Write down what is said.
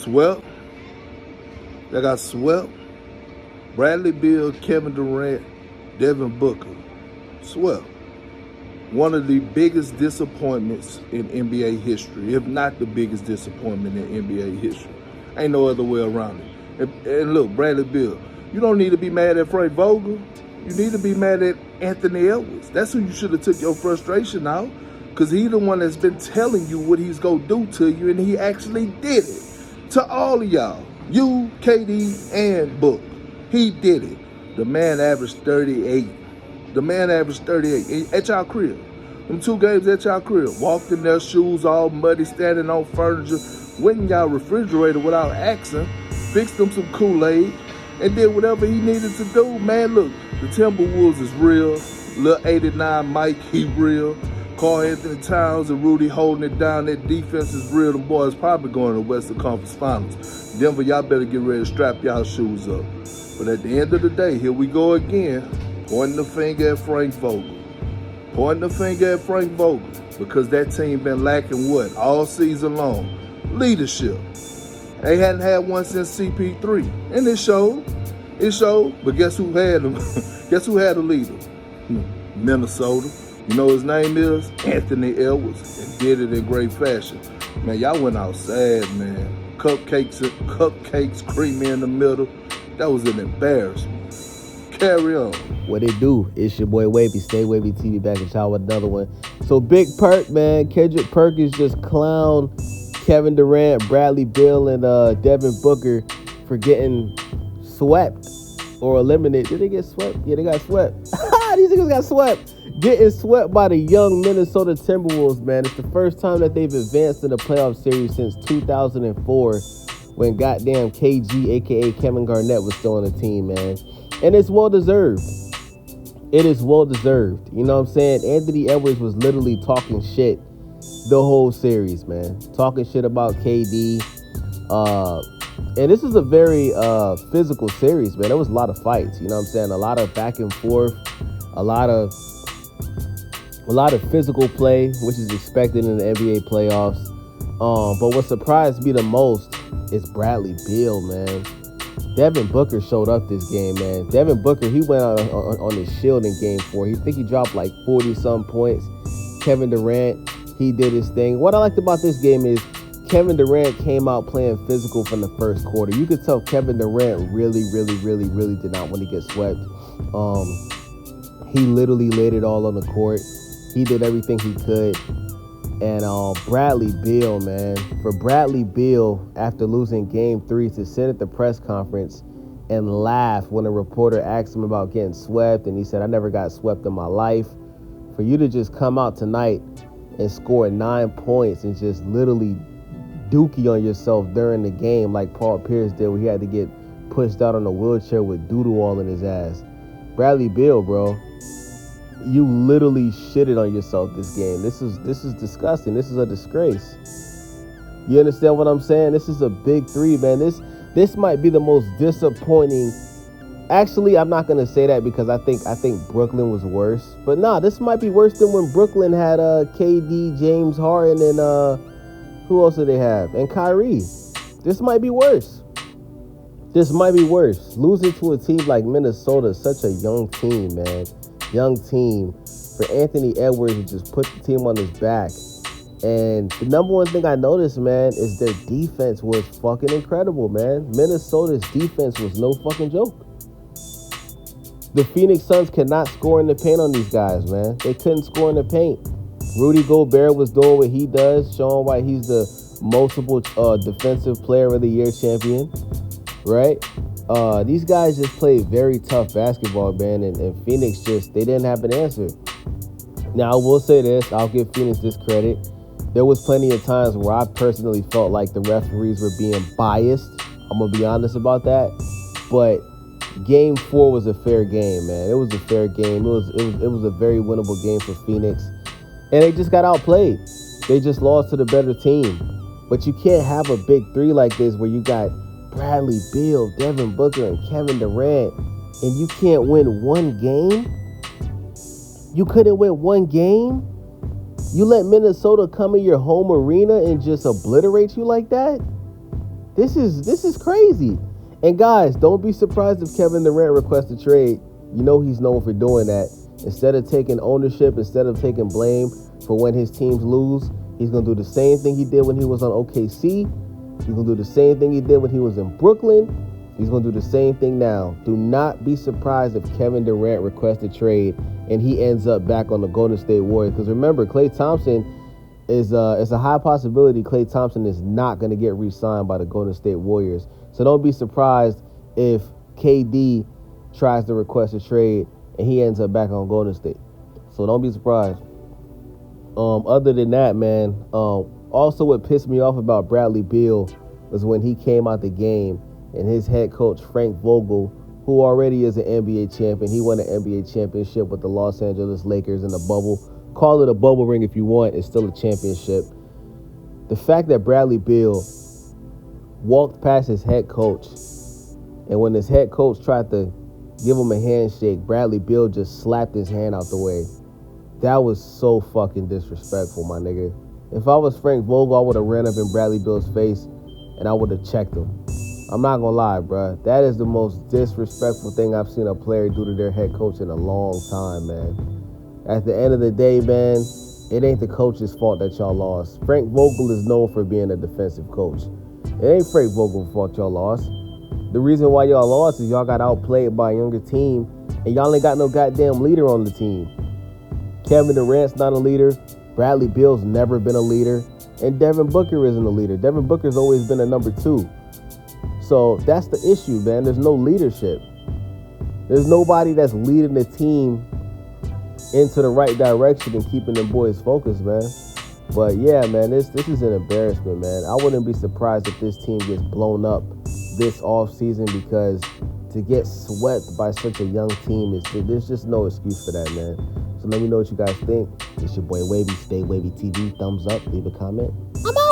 Swept. They got swept. Bradley Beal, Kevin Durant, Devin Booker. Swept. One of the biggest disappointments in NBA history, if not the biggest disappointment in NBA history. Ain't no other way around it. And look, Bradley Beal, you don't need to be mad at Frank Vogel. You need to be mad at Anthony Edwards. That's who you should have took your frustration out, because he's the one that's been telling you what he's going to do to you, and he actually did it. To all of y'all, you, KD, and Book, he did it. The man averaged 38. The man averaged 38 at y'all crib. Them 2 games at y'all crib. Walked in their shoes all muddy, standing on furniture, went in y'all refrigerator without asking, fixed them some Kool-Aid, and did whatever he needed to do. Man, look, the Timberwolves is real. Lil 89 Mike, he real. Karl Anthony Towns and Rudy holding it down. That defense is real. Them boys probably going to the Western Conference Finals. Denver, y'all better get ready to strap y'all shoes up. But at the end of the day, here we go again, pointing the finger at Frank Vogel. Pointing the finger at Frank Vogel, because that team been lacking what? All season long? Leadership. They hadn't had one since CP3. And it showed. It showed. But guess who had them? Guess who had a leader? Minnesota. You know his name is? Anthony Edwards. And did it in great fashion. Man, y'all went out sad, man. Cupcakes, creamy in the middle. That was an embarrassment. Carry on. What it do? It's your boy Wavy. Stay Wavy TV, back in town with another one. So Big Perk, man. Kendrick Perkins just clowned Kevin Durant, Bradley Beal, and Devin Booker for getting swept or eliminated. Did they get swept? Yeah, they got swept. These niggas got swept. Getting swept by the young Minnesota Timberwolves, man. It's the first time that they've advanced in the playoff series since 2004, when goddamn KG, a.k.a. Kevin Garnett, was still on the team, man. And it's well-deserved. It is well-deserved. You know what I'm saying? Anthony Edwards was literally talking shit the whole series, man. Talking shit about KD. And this is a very physical series, man. There was a lot of fights, you know what I'm saying? A lot of back and forth. A lot of physical play, which is expected in the NBA playoffs. But what surprised me the most is Bradley Beal, man. Devin Booker showed up this game, man. Devin Booker, he went out on his shield in Game 4. He dropped like 40-some points. Kevin Durant, he did his thing. What I liked about this game is Kevin Durant came out playing physical from the first quarter. You could tell Kevin Durant really did not want to get swept. He literally laid it all on the court. He did everything he could. And Bradley Beal, man. For Bradley Beal, after losing Game 3, to sit at the press conference and laugh when a reporter asked him about getting swept, and he said, "I never got swept in my life." For you to just come out tonight and score 9 points and just literally dookie on yourself during the game like Paul Pierce did, where he had to get pushed out on a wheelchair with doodle all in his ass. Bradley Beal, bro, you literally shitted on yourself this game. This is disgusting. This is a disgrace. You understand what I'm saying? This is a big 3, man. This might be the most disappointing. Actually, I'm not gonna say that, because I think Brooklyn was worse. But nah, this might be worse than when Brooklyn had KD, James Harden, and who else did they have? And Kyrie. This might be worse. This might be worse. Losing to a team like Minnesota, such a young team, man. Young team. For Anthony Edwards to just put the team on his back. And the number one thing I noticed, man, is their defense was fucking incredible, man. Minnesota's defense was no fucking joke. The Phoenix Suns could not score in the paint on these guys, man. They couldn't score in the paint. Rudy Gobert was doing what he does, showing why he's the multiple defensive player of the year champion, right? These guys just played very tough basketball, man, and Phoenix they didn't have an answer. Now, I will say this. I'll give Phoenix this credit. There was plenty of times where I personally felt like the referees were being biased. I'm going to be honest about that. But Game 4 was a fair game, man. It was a fair game. It was a very winnable game for Phoenix. And they just got outplayed. They just lost to the better team. But you can't have a big 3 like this where you got Bradley Beal, Devin Booker, and Kevin Durant, and you can't win one game? You couldn't win one game? You let Minnesota come in your home arena and just obliterate you like that? This is crazy. And guys, don't be surprised if Kevin Durant requests a trade. You know he's known for doing that. Instead of taking ownership, instead of taking blame for when his teams lose, he's going to do the same thing he did when he was on OKC. He's going to do the same thing he did when he was in Brooklyn. He's going to do the same thing now. Do not be surprised if Kevin Durant requests a trade and he ends up back on the Golden State Warriors. Because remember, Klay Thompson it's a high possibility Klay Thompson is not going to get re-signed by the Golden State Warriors. So don't be surprised if KD tries to request a trade and he ends up back on Golden State. So don't be surprised. Other than that, man, also what pissed me off about Bradley Beal was when he came out the game and his head coach, Frank Vogel, who already is an NBA champion, he won an NBA championship with the Los Angeles Lakers in the bubble. Call it a bubble ring if you want. It's still a championship. The fact that Bradley Beal walked past his head coach, and when his head coach tried to give him a handshake, Bradley Beal just slapped his hand out the way. That was so fucking disrespectful, my nigga. If I was Frank Vogel, I would have ran up in Bradley Beal's face and I would have checked him. I'm not gonna lie, bruh. That is the most disrespectful thing I've seen a player do to their head coach in a long time, man. At the end of the day, man, it ain't the coach's fault that y'all lost. Frank Vogel is known for being a defensive coach. It ain't Frank Vogel's fault y'all lost. The reason why y'all lost is y'all got outplayed by a younger team, and y'all ain't got no goddamn leader on the team. Kevin Durant's not a leader. Bradley Beal's never been a leader. And Devin Booker isn't a leader. Devin Booker's always been a number 2. So that's the issue, man. There's no leadership. There's nobody that's leading the team into the right direction and keeping them boys focused, man. But yeah, man, this is an embarrassment, man. I wouldn't be surprised if this team gets blown up this offseason, because to get swept by such a young team, there's just no excuse for that, man. So let me know what you guys think. It's your boy Wavy, Stay Wavy TV. Thumbs up, leave a comment. I'm out.